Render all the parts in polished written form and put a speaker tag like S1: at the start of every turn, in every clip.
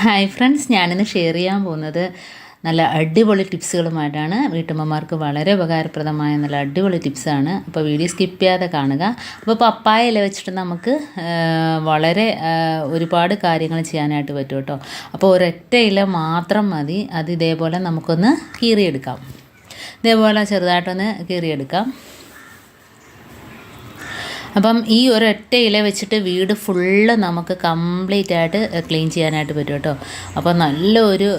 S1: Hi friends, ഞാനിന്ന് share ചെയ്യാൻ പോകുന്നത് നല്ല അടിപൊളി ടിപ്സുകളുമായിട്ടാണ്. വീട്ടമ്മമാർക്ക് വളരെ ഉപകാരപ്രദമായ നല്ല അടിപൊളി ടിപ്സാണ്. അപ്പോൾ വീഡിയോ സ്കിപ്പ് ചെയ്യാതെ കാണുക. അപ്പോൾ പപ്പായ ഇല വെച്ചിട്ട് നമുക്ക് വളരെ ഒരുപാട് കാര്യങ്ങൾ ചെയ്യാനായിട്ട് പറ്റും കേട്ടോ. അപ്പോൾ ഒരൊറ്റ ഇല മാത്രം മതി. അത് ഇതേപോലെ നമുക്കൊന്ന് കീറിയെടുക്കാം. ഇതേപോലെ ചെറുതായിട്ടൊന്ന് കീറിയെടുക്കാം. അപ്പം ഈ ഒരൊറ്റ ഇല വെച്ചിട്ട് വീട് ഫുള്ള് നമുക്ക് കംപ്ലീറ്റ് ആയിട്ട് ക്ലീൻ ചെയ്യാനായിട്ട് പറ്റും കേട്ടോ. അപ്പോൾ നല്ലൊരു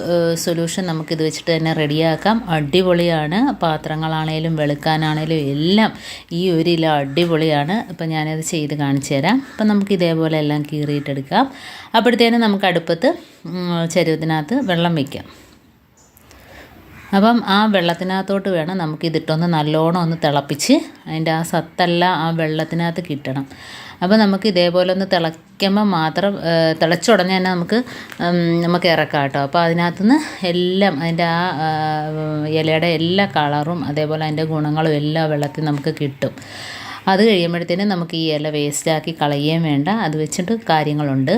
S1: സൊല്യൂഷൻ നമുക്കിത് വെച്ചിട്ട് തന്നെ റെഡിയാക്കാം. അടിപൊളിയാണ്. പാത്രങ്ങളാണേലും വെളുക്കാനാണേലും എല്ലാം ഈ ഒരു ഇല അടിപൊളിയാണ്. അപ്പം ഞാനത് ചെയ്ത് കാണിച്ചു തരാം. അപ്പം നമുക്ക് ഇതേപോലെ എല്ലാം കീറിയിട്ടെടുക്കാം. അപ്പോഴത്തേനും നമുക്ക് അടുപ്പത്ത് ചരുവത്തിനകത്ത് വെള്ളം വയ്ക്കാം. അപ്പം ആ വെള്ളത്തിനകത്തോട്ട് വേണം നമുക്കിതിട്ടൊന്ന് നല്ലോണം ഒന്ന് തിളപ്പിച്ച് അതിൻ്റെ ആ സത്തെല്ലാം ആ വെള്ളത്തിനകത്ത് കിട്ടണം. അപ്പോൾ നമുക്ക് ഇതേപോലെ ഒന്ന് തിളയ്ക്കുമ്പോൾ മാത്രം തിളച്ചുടഞ്ഞ് തന്നെ നമുക്ക് ഇറക്കാം കേട്ടോ. അപ്പോൾ അതിനകത്തുനിന്ന് എല്ലാം അതിൻ്റെ ആ ഇലയുടെ എല്ലാ കളറും അതേപോലെ അതിൻ്റെ ഗുണങ്ങളും എല്ലാം വെള്ളത്തിൽ നമുക്ക് കിട്ടും. അത് കഴിയുമ്പോഴത്തേനും നമുക്ക് ഈ ഇല വേസ്റ്റാക്കി കളയുകയും വേണ്ട. അത് വെച്ചിട്ട് കാര്യങ്ങളുണ്ട്.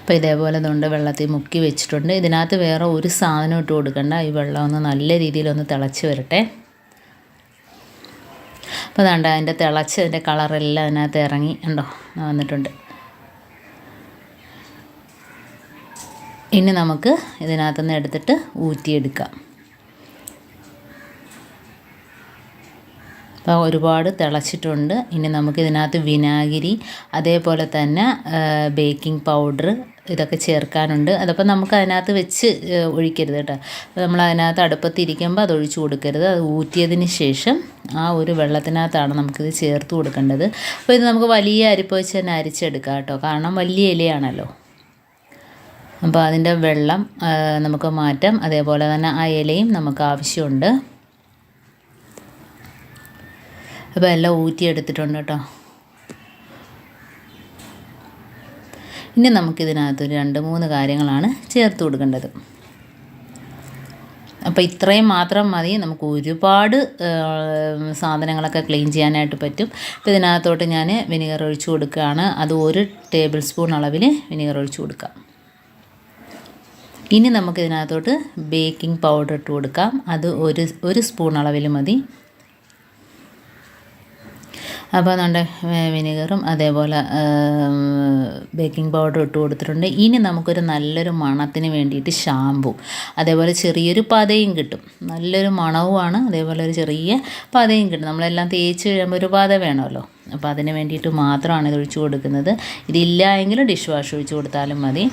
S1: അപ്പോൾ ഇതേപോലെ ഇതുകൊണ്ട് വെള്ളത്തിൽ മുക്കി വെച്ചിട്ടുണ്ട്. ഇതിനകത്ത് വേറെ ഒരു സാധനം ഇട്ട് കൊടുക്കണ്ട. ഈ വെള്ളം ഒന്ന് നല്ല രീതിയിലൊന്ന് തിളച്ച് വരട്ടെ. അപ്പോൾ അതാണ്ട് അതിൻ്റെ തിളച്ച് അതിൻ്റെ കളറെല്ലാം അതിനകത്ത് ഇറങ്ങി ഉണ്ടോ വന്നിട്ടുണ്ട്. ഇനി നമുക്ക് ഇതിനകത്തുനിന്ന് എടുത്തിട്ട് ഊറ്റിയെടുക്കാം. അപ്പോൾ ഒരുപാട് തിളച്ചിട്ടുണ്ട്. ഇനി നമുക്കിതിനകത്ത് വിനാഗിരി അതേപോലെ തന്നെ ബേക്കിംഗ് പൗഡർ ഇതൊക്കെ ചേർക്കാനുണ്ട്. അതപ്പോൾ നമുക്ക് അതിനകത്ത് വെച്ച് ഒഴിക്കരുത് കേട്ടോ. നമ്മൾ അതിനകത്ത് അടുപ്പത്തിരിക്കുമ്പോൾ അത് ഒഴിച്ചു കൊടുക്കരുത്. അത് ഊറ്റിയതിന് ശേഷം ആ ഒരു വെള്ളത്തിനകത്താണ് നമുക്കിത് ചേർത്ത് കൊടുക്കേണ്ടത്. അപ്പോൾ ഇത് നമുക്ക് വലിയ അരിപ്പ വെച്ച് തന്നെ അരിച്ചെടുക്കാം കേട്ടോ. കാരണം വലിയ ഇലയാണല്ലോ. അപ്പോൾ അതിൻ്റെ വെള്ളം നമുക്ക് മാറ്റാം. അതേപോലെ തന്നെ ആ ഇലയും നമുക്ക് ആവശ്യമുണ്ട്. അപ്പോൾ എല്ലാം ഊറ്റിയെടുത്തിട്ടുണ്ട് കേട്ടോ. ഇനി നമുക്കിതിനകത്തൊരു 2-3 കാര്യങ്ങളാണ് ചേർത്ത് കൊടുക്കേണ്ടത്. അപ്പോൾ ഇത്രയും മാത്രം മതി. നമുക്ക് ഒരുപാട് സാധനങ്ങളൊക്കെ ക്ലീൻ ചെയ്യാനായിട്ട് പറ്റും. അപ്പോൾ ഇതിനകത്തോട്ട് ഞാൻ വിനെഗർ ഒഴിച്ചു കൊടുക്കുകയാണ്. അത് 1 ടേബിൾ സ്പൂൺ അളവിൽ വിനെഗർ ഒഴിച്ചു കൊടുക്കാം. ഇനി നമുക്കിതിനകത്തോട്ട് ബേക്കിംഗ് പൗഡർ ഇട്ട് കൊടുക്കാം. അത് ഒരു സ്പൂൺ അളവിൽ മതി. അപ്പോൾ നമ്മുടെ വിനെഗറും അതേപോലെ ബേക്കിംഗ് പൗഡർ ഇട്ട് കൊടുത്തിട്ടുണ്ട്. ഇനി നമുക്കൊരു നല്ലൊരു മണത്തിന് വേണ്ടിയിട്ട് ഷാമ്പു അതേപോലെ ചെറിയൊരു പതയും കിട്ടും. നല്ലൊരു മണവുമാണ്. അതേപോലെ ഒരു ചെറിയ പതയും കിട്ടും. നമ്മളെല്ലാം തേച്ച് കഴിയുമ്പോൾ ഒരു പത വേണമല്ലോ. അപ്പോൾ അതിന് വേണ്ടിയിട്ട് മാത്രമാണ് ഇത് ഒഴിച്ചു കൊടുക്കുന്നത്. ഇതില്ല എങ്കിൽ ഡിഷ് വാഷ് ഒഴിച്ച് കൊടുത്താലും മതി.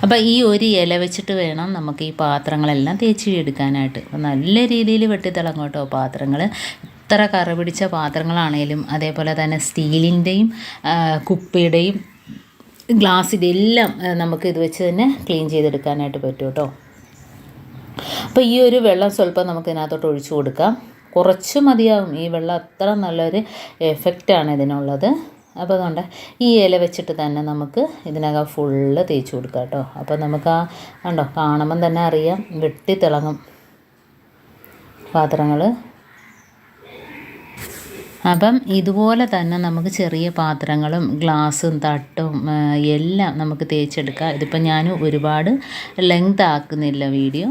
S1: അപ്പോൾ ഈ ഒരു ഇല വെച്ചിട്ട് വേണം നമുക്ക് ഈ പാത്രങ്ങളെല്ലാം തേച്ച് എടുക്കാനായിട്ട്. അപ്പോൾ നല്ല രീതിയിൽ വെട്ടിത്തിളങ്ങും കേട്ടോ പാത്രങ്ങൾ. എത്ര കറ പിടിച്ച പാത്രങ്ങളാണേലും അതേപോലെ തന്നെ സ്റ്റീലിൻ്റെയും കുപ്പിയുടെയും ഗ്ലാസിൻ്റെ എല്ലാം നമുക്ക് ഇത് വെച്ച് തന്നെ ക്ലീൻ ചെയ്തെടുക്കാനായിട്ട് പറ്റും കേട്ടോ. അപ്പോൾ ഈ ഒരു വെള്ളം സ്വല്പം നമുക്ക് ഇതിനകത്തോട്ട് ഒഴിച്ചു കൊടുക്കാം. കുറച്ച് മതിയാവും. ഈ വെള്ളം അത്ര നല്ലൊരു എഫക്റ്റാണ് ഇതിനുള്ളത്. അപ്പോൾ അതുകൊണ്ട് ഈ ഇല വെച്ചിട്ട് തന്നെ നമുക്ക് ഇതിനകം ഫുള്ള് തേച്ച് കൊടുക്കാം കേട്ടോ. അപ്പോൾ നമുക്ക് കണ്ടോ കാണുമ്പം തന്നെ അറിയാം വെട്ടിത്തിളങ്ങും പാത്രങ്ങൾ. അപ്പം ഇതുപോലെ തന്നെ നമുക്ക് ചെറിയ പാത്രങ്ങളും ഗ്ലാസും തട്ടും എല്ലാം നമുക്ക് തേച്ചെടുക്കാം. ഇതിപ്പോൾ ഞാൻ ഒരുപാട് ലെങ്ത് ആക്കുന്നില്ല വീഡിയോ.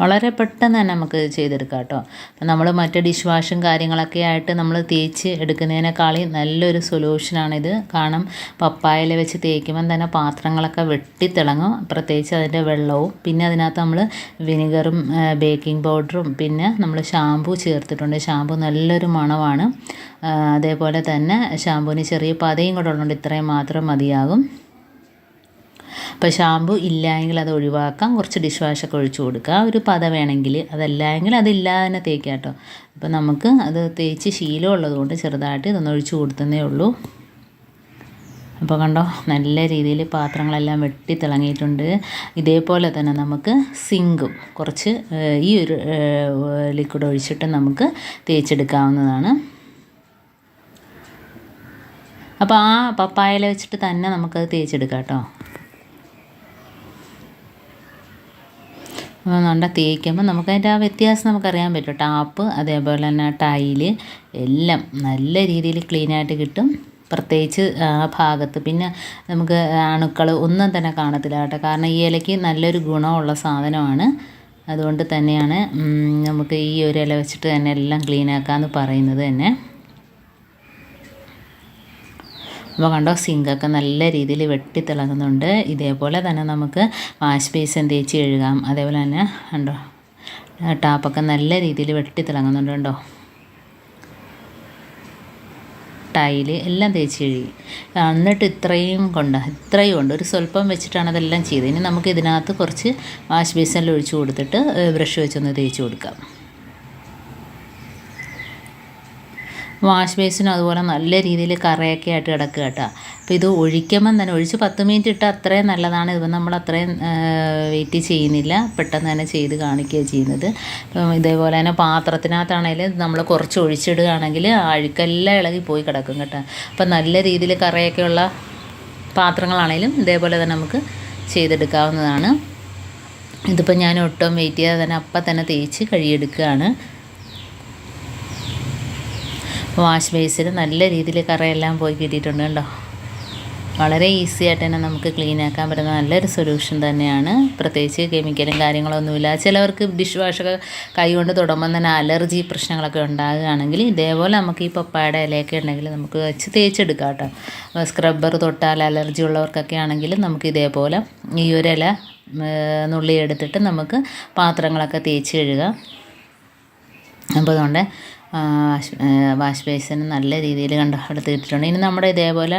S1: വളരെ പെട്ടെന്ന് തന്നെ നമുക്ക് ചെയ്തെടുക്കാം കേട്ടോ. അപ്പം നമ്മൾ മറ്റ് ഡിഷ് വാഷും കാര്യങ്ങളൊക്കെ ആയിട്ട് നമ്മൾ തേച്ച് എടുക്കുന്നതിനേക്കാളും നല്ലൊരു സൊല്യൂഷനാണിത്. കാരണം പപ്പായയില വെച്ച് തേക്കുമ്പം തന്നെ പാത്രങ്ങളൊക്കെ വെട്ടിത്തിളങ്ങും. പ്രത്യേകിച്ച് അതിൻ്റെ വെള്ളവും പിന്നെ അതിനകത്ത് നമ്മൾ വിനെഗറും ബേക്കിംഗ് പൗഡറും പിന്നെ നമ്മൾ ഷാമ്പു ചേർത്തിട്ടുണ്ട്. ഷാമ്പു നല്ലൊരു മണമാണ്. അതേപോലെ തന്നെ ഷാമ്പുവിന് ചെറിയ പതയും കൂടെ ഉള്ളതുകൊണ്ട് ഇത്രയും മാത്രം മതിയാകും. അപ്പോൾ ഷാമ്പു ഇല്ലായെങ്കിൽ അത് ഒഴിവാക്കാം. കുറച്ച് ഡിഷ് വാഷൊക്കെ ഒഴിച്ചു കൊടുക്കുക ഒരു പത വേണമെങ്കിൽ. അതല്ലെങ്കിൽ അതില്ലാതെ തന്നെ തേക്കാം കേട്ടോ. അപ്പോൾ നമുക്ക് അത് തേച്ച് ശീലമുള്ളത് കൊണ്ട് ചെറുതായിട്ട് ഇതൊന്ന് ഒഴിച്ചു കൊടുത്തതേ ഉള്ളൂ. അപ്പോൾ കണ്ടോ നല്ല രീതിയിൽ പാത്രങ്ങളെല്ലാം വെട്ടി തിളങ്ങിയിട്ടുണ്ട്. ഇതേപോലെ തന്നെ നമുക്ക് സിങ്കും കുറച്ച് ഈ ഒരു ലിക്വിഡ് ഒഴിച്ചിട്ട് നമുക്ക് തേച്ചെടുക്കാവുന്നതാണ്. അപ്പോൾ ആ പപ്പായയില വെച്ചിട്ട് തന്നെ നമുക്കത് തേച്ചെടുക്കാം കേട്ടോ. നല്ല തേക്കുമ്പോൾ നമുക്കതിൻ്റെ ആ വ്യത്യാസം നമുക്കറിയാൻ പറ്റും. ടാപ്പ് അതേപോലെ തന്നെ ടൈല് എല്ലാം നല്ല രീതിയിൽ ക്ലീനായിട്ട് കിട്ടും. പ്രത്യേകിച്ച് ആ ഭാഗത്ത് പിന്നെ നമുക്ക് അണുക്കൾ ഒന്നും തന്നെ കാണത്തില്ല കേട്ടോ. കാരണം ഈ ഇലയ്ക്ക് നല്ലൊരു ഗുണമുള്ള സാധനമാണ്. അതുകൊണ്ട് തന്നെയാണ് നമുക്ക് ഈ ഒരു ഇല വെച്ചിട്ട് തന്നെ എല്ലാം ക്ലീനാക്കാമെന്ന് പറയുന്നത് തന്നെ. അപ്പോൾ കണ്ടോ, സിങ്കൊക്കെ നല്ല രീതിയിൽ വെട്ടിത്തിളങ്ങുന്നുണ്ട്. ഇതേപോലെ തന്നെ നമുക്ക് വാഷ് ബേസിൻ തേച്ച് കഴുകാം. അതേപോലെ തന്നെ കണ്ടോ, ടാപ്പൊക്കെ നല്ല രീതിയിൽ വെട്ടിത്തിളങ്ങുന്നുണ്ട് കണ്ടോ. ടൈല് എല്ലാം തേച്ച് കഴുകി. എന്നിട്ട് ഇത്രയും ഉണ്ട്. ഒരു സ്വല്പം വെച്ചിട്ടാണ് അതെല്ലാം ചെയ്തത്. ഇനി നമുക്ക് ഇതിനകത്ത് കുറച്ച് വാഷ് ബേസിനിൽ ഒഴിച്ച് കൊടുത്തിട്ട് ബ്രഷ് വെച്ചൊന്ന് തേച്ച് കൊടുക്കാം. വാഷ് ബേസിനും അതുപോലെ നല്ല രീതിയിൽ കറയൊക്കെ ആയിട്ട് കിടക്കുക കേട്ടോ. അപ്പോൾ ഇത് ഒഴിക്കുമ്പം തന്നെ ഒഴിച്ച് 10 മിനിറ്റ് ഇട്ട് അത്രയും നല്ലതാണ്. ഇപ്പം നമ്മൾ അത്രയും വെയിറ്റ് ചെയ്യുന്നില്ല, പെട്ടെന്ന് തന്നെ ചെയ്ത് കാണിക്കുകയാണ് ചെയ്യുന്നത്. ഇപ്പം ഇതേപോലെ തന്നെ പാത്രത്തിനകത്താണെങ്കിൽ നമ്മൾ കുറച്ച് ഒഴിച്ചിടുകയാണെങ്കിൽ അഴുക്കെല്ലാം ഇളകി പോയി കിടക്കും കേട്ടോ. അപ്പം നല്ല രീതിയിൽ കറയൊക്കെയുള്ള പാത്രങ്ങളാണെങ്കിലും ഇതേപോലെ തന്നെ നമുക്ക് ചെയ്തെടുക്കാവുന്നതാണ്. ഇതിപ്പോൾ ഞാൻ ഒട്ടും വെയിറ്റ് ചെയ്യാതെ തന്നെ അപ്പം തന്നെ തേച്ച് കഴുകിയെടുക്കുകയാണ്. വാഷ് ബേസിൽ നല്ല രീതിയിൽ കറയെല്ലാം പോയി കിട്ടിയിട്ടുണ്ട് കണ്ടോ. വളരെ ഈസി ആയിട്ട് തന്നെ നമുക്ക് ക്ലീൻ ആക്കാൻ പറ്റുന്ന നല്ലൊരു സൊല്യൂഷൻ തന്നെയാണ്. പ്രത്യേകിച്ച് കെമിക്കലും കാര്യങ്ങളൊന്നുമില്ല. ചിലവർക്ക് ഡിഷ് വാഷൊക്കെ കൈ കൊണ്ട് തൊടുമ്പം തന്നെ അലർജി പ്രശ്നങ്ങളൊക്കെ ഉണ്ടാകുകയാണെങ്കിൽ ഇതേപോലെ നമുക്ക് ഈ പപ്പായയുടെ ഇലയൊക്കെ ഉണ്ടെങ്കിൽ നമുക്ക് വെച്ച് തേച്ചെടുക്കാം കേട്ടോ. സ്ക്രബ്ബർ തൊട്ടാൽ അലർജി ഉള്ളവർക്കൊക്കെ ആണെങ്കിൽ നമുക്ക് ഇതേപോലെ ഈ ഒരു ഇല നുള്ളി എടുത്തിട്ട് നമുക്ക് പാത്രങ്ങളൊക്കെ തേച്ച് കഴുകാം. അപ്പോൾ അതുകൊണ്ട് വാഷ് ബേസിന് നല്ല രീതിയിൽ എടുത്ത് ഇട്ടിട്ടുണ്ട്. ഇനി നമ്മുടെ ഇതേപോലെ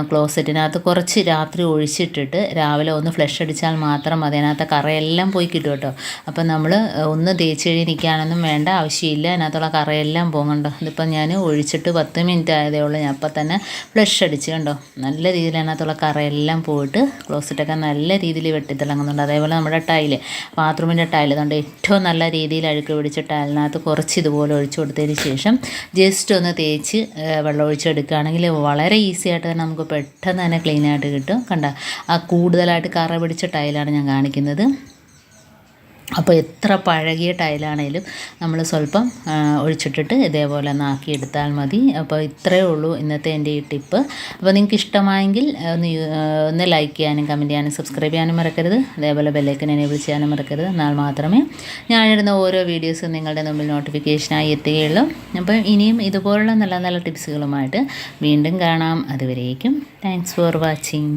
S1: ക്ലോസറ്റിനകത്ത് കുറച്ച് രാത്രി ഒഴിച്ചിട്ടിട്ട് രാവിലെ ഒന്ന് ഫ്ലഷ് അടിച്ചാൽ മാത്രം അതിനകത്ത് കറയെല്ലാം പോയി കിട്ടും കേട്ടോ. അപ്പം നമ്മൾ ഒന്ന് തേച്ച് കഴിഞ്ഞ് നിൽക്കാനൊന്നും വേണ്ട ആവശ്യമില്ല. അതിനകത്തുള്ള കറയെല്ലാം പോകുന്നുണ്ടോ. ഇതിപ്പം ഞാൻ ഒഴിച്ചിട്ട് 10 മിനിറ്റ് ആയതേ ഉള്ളൂ. ഞാൻ അപ്പം തന്നെ ഫ്ലഷ് അടിച്ച് കണ്ടോ. നല്ല രീതിയിൽ അതിനകത്തുള്ള കറയെല്ലാം പോയിട്ട് ക്ലോസറ്റൊക്കെ നല്ല രീതിയിൽ വെട്ടിത്തിളങ്ങുന്നുണ്ട്. അതേപോലെ നമ്മുടെ ടൈല്, ബാത്റൂമിൻ്റെ ടൈല് അതുകൊണ്ട് ഏറ്റവും നല്ല രീതിയിൽ അഴുക്ക് പിടിച്ച ടൈലിനകത്ത് കുറച്ച് ഇതുപോലെ ഒഴിച്ചു കൊടുത്തതിന് ശേഷം ജസ്റ്റ് ഒന്ന് തേച്ച് വെള്ളം ഒഴിച്ചെടുക്കുകയാണെങ്കിൽ വളരെ ഈസി ആയിട്ട് തന്നെ നമുക്ക് പെട്ടെന്ന് തന്നെ ക്ലീനായിട്ട് കിട്ടും. കണ്ട, ആ കൂടുതലായിട്ട് കറ പിടിച്ച ടൈലാണ് ഞാൻ കാണിക്കുന്നത്. അപ്പോൾ എത്ര പഴകിയ ടൈലാണേലും നമ്മൾ സ്വല്പം ഒഴിച്ചിട്ടിട്ട് ഇതേപോലെ ഒന്ന് ആക്കിയെടുത്താൽ മതി. അപ്പോൾ ഇത്രയേ ഉള്ളൂ ഇന്നത്തെ എൻ്റെ ഈ ടിപ്പ്. അപ്പോൾ നിങ്ങൾക്ക് ഇഷ്ടമായെങ്കിൽ ഒന്ന് ലൈക്ക് ചെയ്യാനും കമൻറ്റ് ചെയ്യാനും സബ്സ്ക്രൈബ് ചെയ്യാനും മറക്കരുത്. അതേപോലെ ബെല്ലൈക്കൻ എനേബിൾ ചെയ്യാനും മറക്കരുത്. എന്നാൽ മാത്രമേ ഞാനിടുന്ന ഓരോ വീഡിയോസും നിങ്ങളുടെ മുമ്പിൽ നോട്ടിഫിക്കേഷനായി എത്തുകയുള്ളൂ. അപ്പം ഇനിയും ഇതുപോലുള്ള നല്ല നല്ല ടിപ്സുകളുമായിട്ട് വീണ്ടും കാണാം. അതുവരേക്കും താങ്ക്സ് ഫോർ വാച്ചിങ്.